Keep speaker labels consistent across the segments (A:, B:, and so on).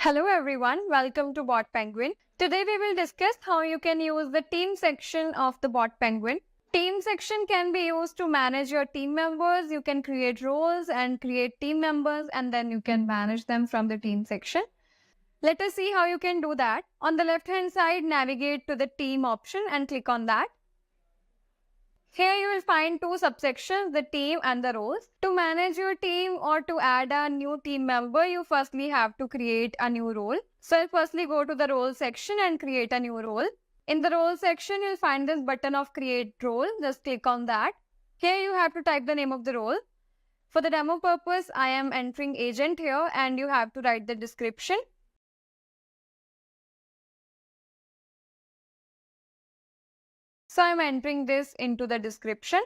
A: Hello everyone, welcome to BotPenguin. Today we will discuss how you can use the team section of the BotPenguin. Team section can be used to manage your team members. You can create roles and create team members, and then you can manage them from the team section. Let us see how you can do that. On the left hand side, navigate to the team option and click on that. Here you will find two subsections, the team and the roles. To manage your team or to add a new team member, you firstly have to create a new role. So I'll firstly go to the role section and create a new role. In the role section, you'll find this button of create role. Just click on that. Here you have to type the name of the role. For the demo purpose, I am entering agent here, and you have to write the description. So I'm entering this into the description.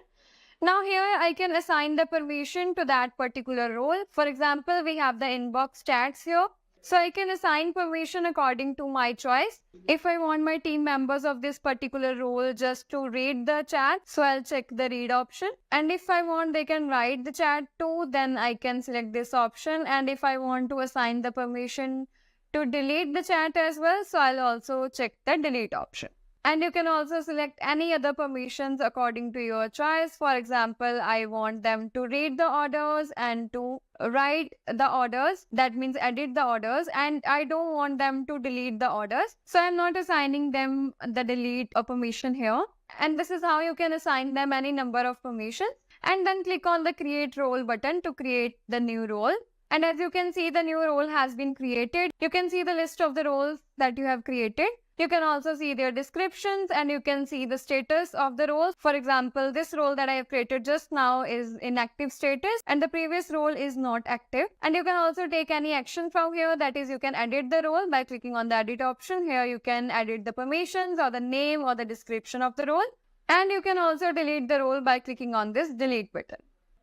A: Now here I can assign the permission to that particular role. For example, we have the inbox chats here. So I can assign permission according to my choice. If I want my team members of this particular role just to read the chat, so I'll check the read option. And if I want they can write the chat too, then I can select this option. And if I want to assign the permission to delete the chat as well, so I'll also check the delete option. And you can also select any other permissions according to your choice. For example, I want them to read the orders and to write the orders. That means edit the orders. And I don't want them to delete the orders. So I'm not assigning them the delete or permission here. And this is how you can assign them any number of permissions. And then click on the create role button to create the new role. And as you can see, the new role has been created. You can see the list of the roles that you have created. You can also see their descriptions, and you can see the status of the roles. For example, this role that I have created just now is in active status and the previous role is not active. And you can also take any action from here. That is, you can edit the role by clicking on the edit option. Here you can edit the permissions or the name or the description of the role. And you can also delete the role by clicking on this delete button.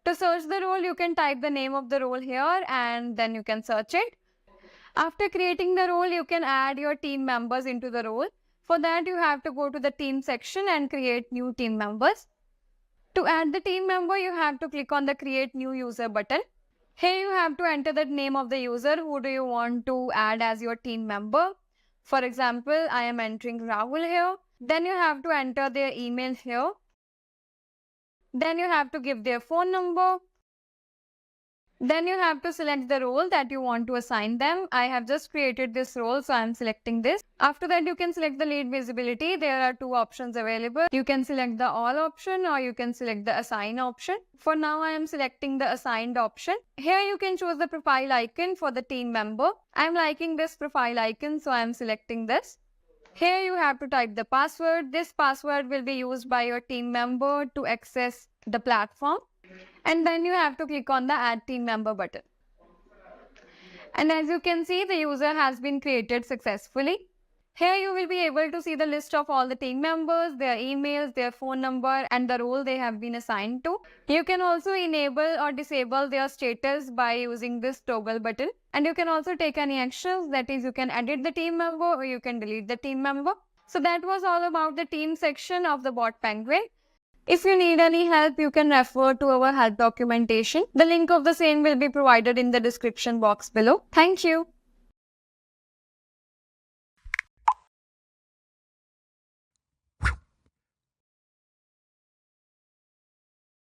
A: To search the role, you can type the name of the role here and then you can search it. After creating the role, you can add your team members into the role. For that, you have to go to the team section and create new team members. To add the team member, you have to click on the create new user button. Here you have to enter the name of the user. Who do you want to add as your team member? For example, I am entering Rahul here. Then you have to enter their email here. Then you have to give their phone number. Then you have to select the role that you want to assign them. I have just created this role, so I'm selecting this. After that, you can select the lead visibility. There are two options available. You can select the all option or you can select the assign option. For now, I am selecting the assigned option. Here you can choose the profile icon for the team member. I'm liking this profile icon, so I'm selecting this. Here you have to type the password. This password will be used by your team member to access the platform. And then you have to click on the add team member button. And as you can see, the user has been created successfully. Here you will be able to see the list of all the team members, their emails, their phone number, and the role they have been assigned to. You can also enable or disable their status by using this toggle button. And you can also take any actions. That is, you can edit the team member or you can delete the team member. So that was all about the team section of the BotPenguin. If you need any help, you can refer to our help documentation. The link of the same will be provided in the description box below. Thank you.